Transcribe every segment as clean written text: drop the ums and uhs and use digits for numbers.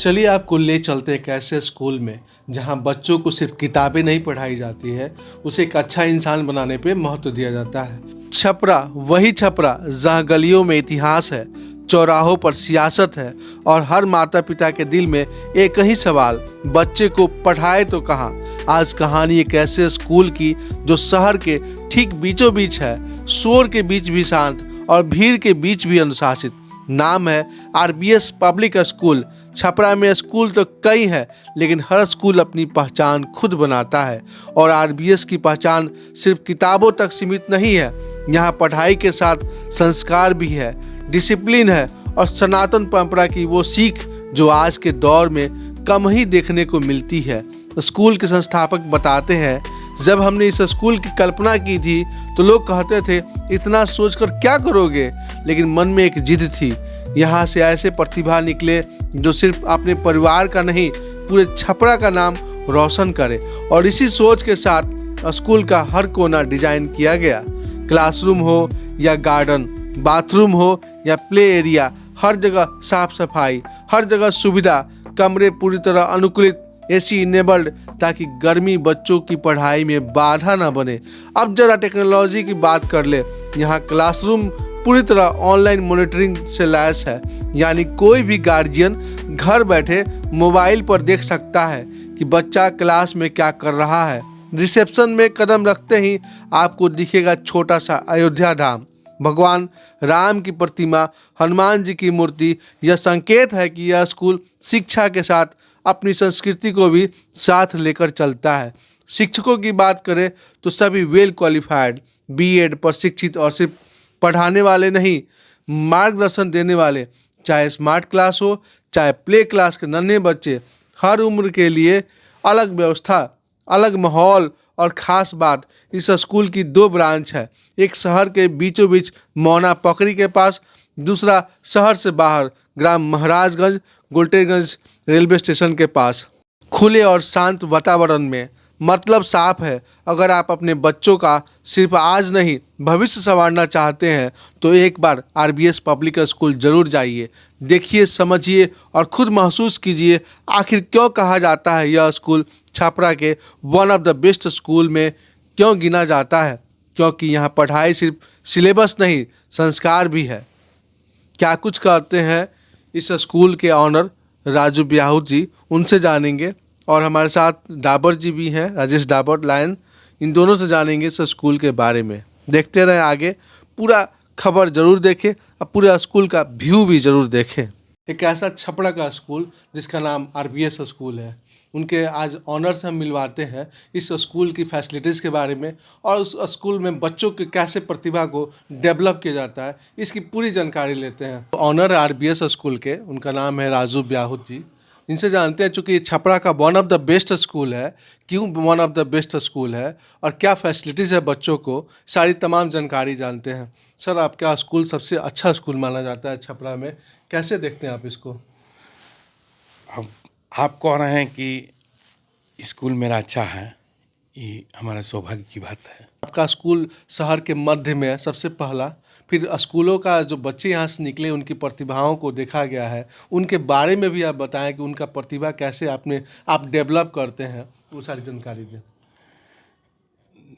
चलिए आपको ले चलते एक ऐसे स्कूल में जहां बच्चों को सिर्फ किताबें नहीं पढ़ाई जाती है, उसे एक अच्छा इंसान बनाने पे महत्व दिया जाता है। छपरा वही छपरा जहां गलियों में इतिहास है, चौराहों पर सियासत है और हर माता पिता के दिल में एक ही सवाल, बच्चे को पढ़ाए तो कहाँ। आज कहानी एक ऐसे स्कूल की जो शहर के ठीक बीचों बीच है, शोर के बीच भी शांत और भीड़ के बीच भी अनुशासित। नाम है आरबीएस पब्लिक स्कूल। छपरा में स्कूल तो कई है, लेकिन हर स्कूल अपनी पहचान खुद बनाता है और आरबीएस की पहचान सिर्फ किताबों तक सीमित नहीं है। यहाँ पढ़ाई के साथ संस्कार भी है, डिसिप्लिन है और सनातन परंपरा की वो सीख जो आज के दौर में कम ही देखने को मिलती है। स्कूल के संस्थापक बताते हैं, जब हमने इस स्कूल की कल्पना की थी तो लोग कहते थे इतना सोचकर क्या करोगे, लेकिन मन में एक जिद थी, यहाँ से ऐसे प्रतिभा निकले जो सिर्फ अपने परिवार का नहीं पूरे छपरा का नाम रोशन करे। और इसी सोच के साथ स्कूल का हर कोना डिजाइन किया गया। क्लासरूम हो या गार्डन, बाथरूम हो या प्ले एरिया, हर जगह साफ सफाई, हर जगह सुविधा, कमरे पूरी तरह अनुकूलित, एसी इनेबल्ड, ताकि गर्मी बच्चों की पढ़ाई में बाधा ना बने। अब जरा टेक्नोलॉजी की बात कर ले। यहाँ क्लासरूम पूरी तरह ऑनलाइन मॉनिटरिंग से लैस है, यानी कोई भी गार्जियन घर बैठे मोबाइल पर देख सकता है कि बच्चा क्लास में क्या कर रहा है। रिसेप्शन में कदम रखते ही आपको दिखेगा छोटा सा अयोध्या धाम, भगवान राम की प्रतिमा, हनुमान जी की मूर्ति। यह संकेत है कि यह स्कूल शिक्षा के साथ अपनी संस्कृति को भी साथ लेकर चलता है। शिक्षकों की बात करें तो सभी वेल क्वालिफाइड, बीएड प्रशिक्षित और सिर्फ पढ़ाने वाले नहीं, मार्गदर्शन देने वाले। चाहे स्मार्ट क्लास हो, चाहे प्ले क्लास के नन्हे बच्चे, हर उम्र के लिए अलग व्यवस्था, अलग माहौल। और ख़ास बात, इस स्कूल की 2 ब्रांच है, एक शहर के बीचों बीच मौना पकड़ी के पास, दूसरा शहर से बाहर ग्राम महाराजगंज गोल्टेगंज रेलवे स्टेशन के पास। खुले और शांत वातावरण में मतलब साफ है, अगर आप अपने बच्चों का सिर्फ आज नहीं भविष्य संवारना चाहते हैं तो एक बार आरबीएस पब्लिक स्कूल जरूर जाइए। देखिए, समझिए और खुद महसूस कीजिए आखिर क्यों कहा जाता है यह स्कूल छपरा के one of the best school में क्यों गिना जाता है। क्योंकि यहाँ पढ़ाई सिर्फ सिलेबस नहीं, संस्कार भी है। क्या कुछ कहते हैं इस स्कूल के ऑनर राजू ब्याहू जी, उनसे जानेंगे। और हमारे साथ डाबर जी भी हैं, राजेश डाबर लायन, इन दोनों से जानेंगे इस स्कूल के बारे में। देखते रहें आगे, पूरा खबर जरूर देखें और पूरा स्कूल का व्यू भी जरूर देखें। एक ऐसा छपरा का स्कूल जिसका नाम आरबीएस स्कूल है, उनके आज ऑनर से हम मिलवाते हैं इस स्कूल की फैसिलिटीज़ के बारे में और उस स्कूल में बच्चों की कैसे प्रतिभा को डेवलप किया जाता है, इसकी पूरी जानकारी लेते हैं। ऑनर आरबीएस स्कूल के, उनका नाम है राजू ब्याहूत जी, इनसे जानते हैं चूँकि छपरा का one of the best school है, क्यों one of the best school है और क्या फैसिलिटीज़ है बच्चों को, सारी तमाम जानकारी जानते हैं। सर, आपका स्कूल सबसे अच्छा स्कूल माना जाता है छपरा में, कैसे देखते हैं आप इसको? अब आप कह रहे हैं कि स्कूल मेरा अच्छा है, ये हमारा सौभाग्य की बात है। आपका स्कूल शहर के मध्य में है सबसे पहला, फिर स्कूलों का जो बच्चे यहाँ से निकले उनकी प्रतिभाओं को देखा गया है, उनके बारे में भी आप बताएं कि उनका प्रतिभा कैसे आप डेवलप करते हैं, वो सारी जानकारी दें।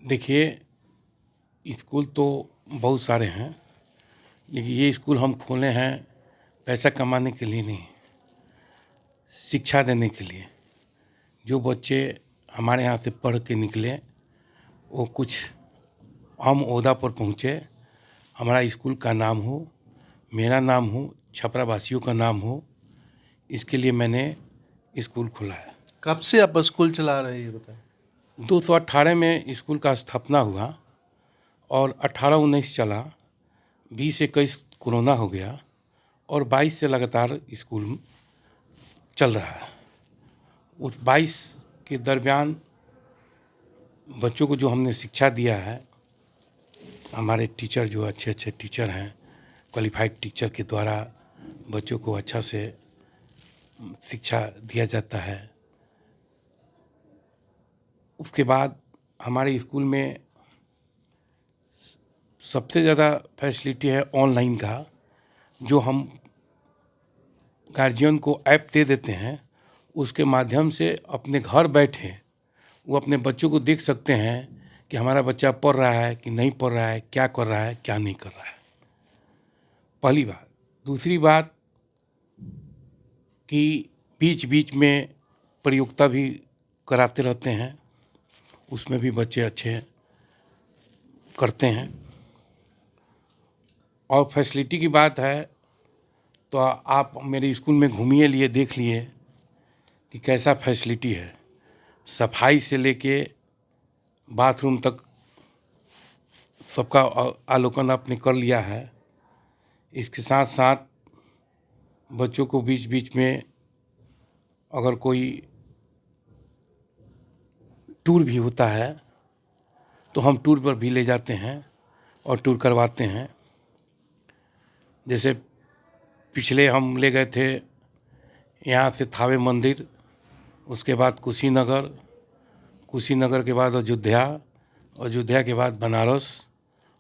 देखिए, स्कूल तो बहुत सारे हैं, लेकिन ये स्कूल हम खोले हैं पैसा कमाने के लिए नहीं, शिक्षा देने के लिए। जो बच्चे हमारे यहाँ से पढ़ के निकले वो कुछ हम ओहदा पर पहुँचे, हमारा स्कूल का नाम हो, मेरा नाम हो, छपरा वासियों का नाम हो, इसके लिए मैंने स्कूल खोला है। कब से आप स्कूल चला रहे हैं ये बताएं। 2018 में स्कूल का स्थापना हुआ और 18-19 चला, 20-21 कोरोना हो गया और 22 से लगातार स्कूल चल रहा है। उस 22 के दरमियान बच्चों को जो हमने शिक्षा दिया है, हमारे टीचर जो अच्छे अच्छे टीचर हैं, क्वालिफाइड टीचर के द्वारा बच्चों को अच्छा से शिक्षा दिया जाता है। उसके बाद हमारे स्कूल में सबसे ज़्यादा फैसिलिटी है ऑनलाइन का, जो हम गार्जियन को ऐप दे देते हैं, उसके माध्यम से अपने घर बैठे वो अपने बच्चों को देख सकते हैं कि हमारा बच्चा पढ़ रहा है कि नहीं पढ़ रहा है, क्या कर रहा है, क्या नहीं कर रहा है। पहली बात। दूसरी बात कि बीच बीच में प्रतियोगिता भी कराते रहते हैं, उसमें भी बच्चे अच्छे करते हैं। और फैसिलिटी की बात है तो आप मेरे स्कूल में घूमिए लिए देख लिए कि कैसा फैसिलिटी है। सफाई से लेके बाथरूम तक सबका अवलोकन आपने कर लिया है। इसके साथ साथ बच्चों को बीच बीच में अगर कोई टूर भी होता है तो हम टूर पर भी ले जाते हैं और टूर करवाते हैं। जैसे पिछले हम ले गए थे यहाँ से थावे मंदिर, उसके बाद कुशीनगर, कुशीनगर के बाद अयोध्या, अयोध्या के बाद बनारस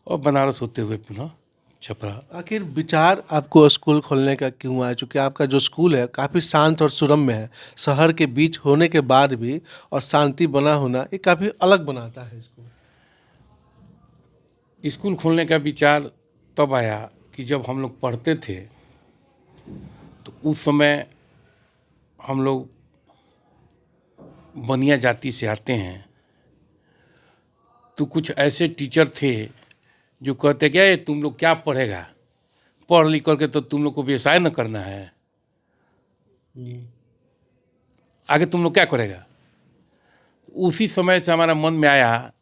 और बनारस होते हुए पुनः छपरा। आखिर विचार आपको स्कूल खोलने का क्यों आया? चूँकि आपका जो स्कूल है काफ़ी शांत और सुरम्य है, शहर के बीच होने के बाद भी, और शांति बना होना ये काफ़ी अलग बनाता है इसको। स्कूल खोलने का विचार तब आया कि जब हम लोग पढ़ते थे तो उस समय हम लोग बनिया जाति से आते हैं, तो कुछ ऐसे टीचर थे जो कहते क्या ये तुम लोग क्या पढ़ेगा, पढ़ लिख करके तो तुम लोग को व्यवसाय न करना है, आगे तुम लोग क्या करेगा। उसी समय से हमारा मन में आया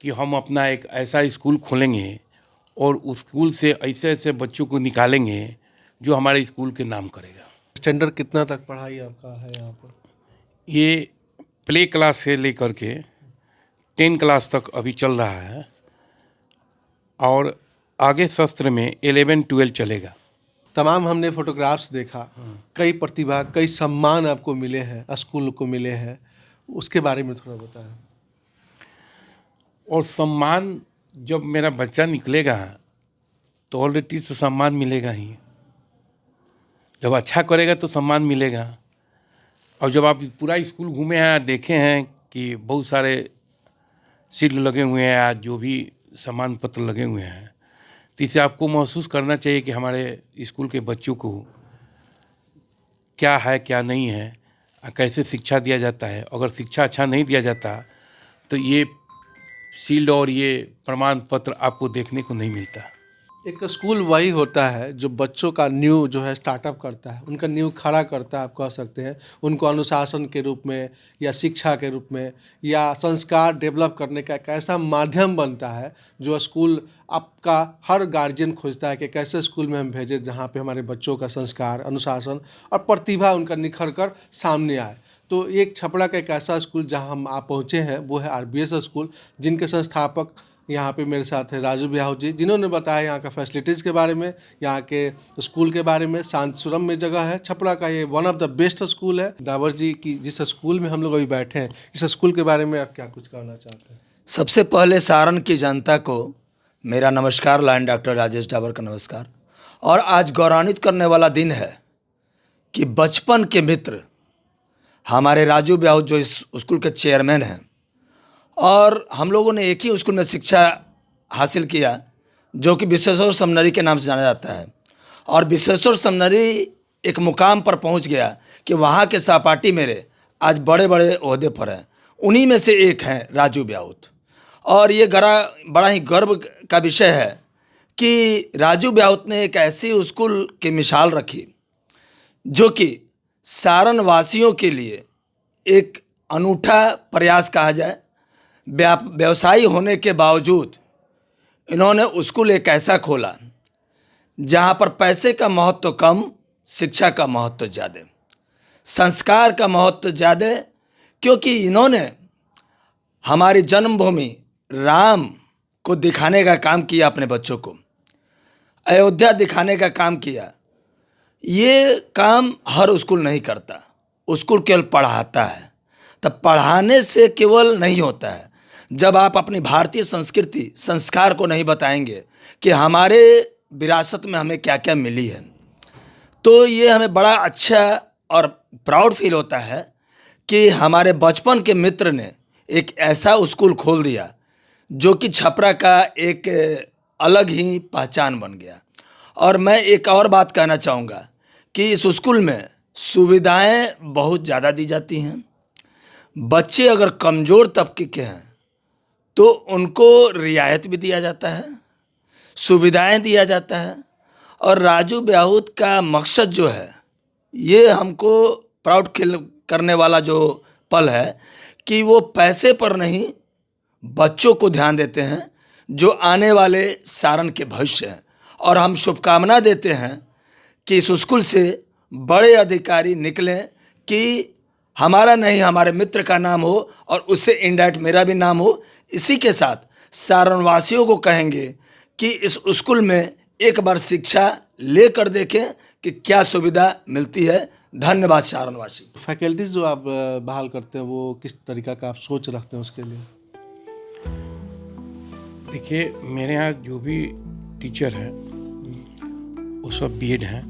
कि हम अपना एक ऐसा स्कूल खोलेंगे और उस स्कूल से ऐसे ऐसे बच्चों को निकालेंगे जो हमारे स्कूल के नाम करेगा। स्टैंडर्ड कितना तक पढ़ाई आपका है यहाँ पर? ये प्ले क्लास से लेकर के 10 क्लास तक अभी चल रहा है और आगे सत्र में 11-12 चलेगा। तमाम हमने फोटोग्राफ्स देखा, कई प्रतिभा, कई सम्मान आपको मिले हैं, स्कूल को मिले हैं, उसके बारे में थोड़ा बताएं। और सम्मान जब मेरा बच्चा निकलेगा तो ऑलरेडी तो सम्मान मिलेगा ही। जब अच्छा करेगा तो सम्मान मिलेगा। और जब आप पूरा स्कूल घूमे हैं, देखे हैं कि बहुत सारे शील्ड लगे हुए हैं, आज जो भी सम्मान पत्र लगे हुए हैं, तो इसे आपको महसूस करना चाहिए कि हमारे स्कूल के बच्चों को क्या है क्या नहीं है, कैसे शिक्षा दिया जाता है। अगर शिक्षा अच्छा नहीं दिया जाता तो ये शील्ड और ये प्रमाण पत्र आपको देखने को नहीं मिलता। एक स्कूल वही होता है जो बच्चों का न्यू जो है स्टार्टअप करता है, उनका न्यू खड़ा करता है, आप कह सकते हैं, उनको अनुशासन के रूप में या शिक्षा के रूप में या संस्कार डेवलप करने का एक ऐसा माध्यम बनता है जो स्कूल आपका हर गार्जियन खोजता है कि कैसे स्कूल में हम भेजें जहाँ पे हमारे बच्चों का संस्कार, अनुशासन और प्रतिभा उनका निखर कर सामने आए। तो एक छपरा का एक ऐसा स्कूल जहाँ हम आप पहुँचे हैं वो है आरबीएस स्कूल, जिनके संस्थापक यहाँ पे मेरे साथ है राजू बिहाऊ जी, जिन्होंने बताया यहाँ का फैसिलिटीज़ के बारे में, यहाँ के स्कूल के बारे में। शांत सुरम्य जगह है, छपरा का ये one of the best school है। डावर जी की जिस स्कूल में हम लोग अभी बैठे हैं, इस स्कूल के बारे में आप क्या कुछ कहना चाहते हैं? सबसे पहले सारण की जनता को मेरा नमस्कार, लाइन डॉक्टर राजेश डावर का नमस्कार। और आज गौरवान्वित करने वाला दिन है कि बचपन के मित्र हमारे राजू बिहाऊ जो इस स्कूल के चेयरमैन हैं, और हम लोगों ने एक ही स्कूल में शिक्षा हासिल किया जो कि विश्वेश्वर सेमिनरी के नाम से जाना जाता है। और विश्वेश्वर सेमिनरी एक मुकाम पर पहुंच गया कि वहाँ के सहपाठी मेरे आज बड़े बड़े ओहदे पर हैं, उन्हीं में से एक हैं राजू बिहाऊ। और ये बड़ा ही गर्व का विषय है कि राजू बिहाऊ ने एक ऐसी स्कूल की मिसाल रखी जो कि सारण वासियों के लिए एक अनूठा प्रयास कहा जाए। व्यवसायी होने के बावजूद इन्होंने स्कूल एक ऐसा खोला जहाँ पर पैसे का महत्व कम, शिक्षा का महत्व ज़्यादा, संस्कार का महत्व ज़्यादा, क्योंकि इन्होंने हमारी जन्मभूमि राम को दिखाने का काम किया, अपने बच्चों को अयोध्या दिखाने का काम किया। ये काम हर स्कूल नहीं करता, स्कूल केवल पढ़ाता है। तब पढ़ाने से केवल नहीं होता है, जब आप अपनी भारतीय संस्कृति संस्कार को नहीं बताएंगे कि हमारे विरासत में हमें क्या क्या मिली है, तो ये हमें बड़ा अच्छा और प्राउड फील होता है कि हमारे बचपन के मित्र ने एक ऐसा स्कूल खोल दिया जो कि छपरा का एक अलग ही पहचान बन गया। और मैं एक और बात कहना चाहूँगा कि इस स्कूल में सुविधाएं बहुत ज़्यादा दी जाती हैं। बच्चे अगर कमज़ोर तबके के हैं तो उनको रियायत भी दिया जाता है, सुविधाएं दिया जाता है। और राजू ब्याहुत का मकसद जो है, ये हमको प्राउड करने वाला जो पल है कि वो पैसे पर नहीं, बच्चों को ध्यान देते हैं जो आने वाले सारण के भविष्य हैं। और हम शुभकामना देते हैं कि इस स्कूल से बड़े अधिकारी निकलें कि हमारा नहीं, हमारे मित्र का नाम हो और उससे इनडायरेक्ट मेरा भी नाम हो। इसी के साथ सारणवासियों को कहेंगे कि इस स्कूल में एक बार शिक्षा लेकर देखें कि क्या सुविधा मिलती है। धन्यवाद सारणवासी। फैकल्टीज जो आप बहाल करते हैं वो किस तरीका का आप सोच रखते हैं उसके लिए? देखिए, मेरे यहाँ जो भी टीचर है वो सब बीएड हैं।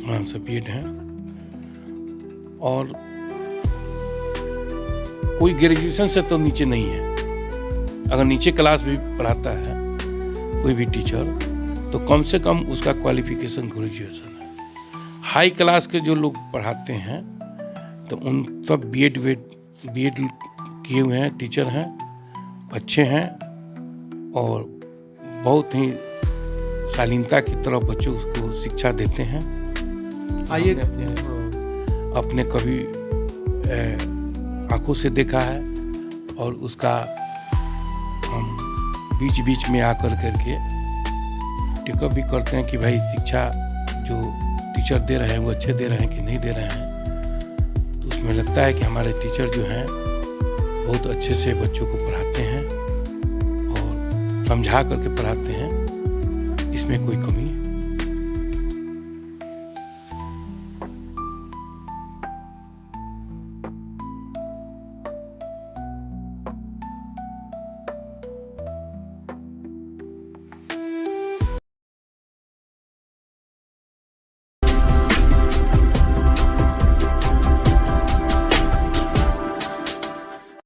हाँ, सब बीएड हैं। और कोई ग्रेजुएशन से तो नीचे नहीं है। अगर नीचे क्लास भी पढ़ाता है कोई भी टीचर तो कम से कम उसका क्वालिफिकेशन ग्रेजुएशन है। हाई क्लास के जो लोग पढ़ाते हैं तो उन सब बीएड किए हुए हैं, टीचर हैं, अच्छे हैं और बहुत ही शालीनता की तरफ बच्चों को शिक्षा देते हैं। आइए, अपने कभी आंखों से देखा है और उसका हम बीच बीच में आकर करके टिकअप भी करते हैं कि भाई शिक्षा जो टीचर दे रहे हैं वो अच्छे दे रहे हैं कि नहीं दे रहे हैं। तो उसमें लगता है कि हमारे टीचर जो हैं बहुत अच्छे से बच्चों को पढ़ाते हैं और समझा करके पढ़ाते हैं, इसमें कोई कमी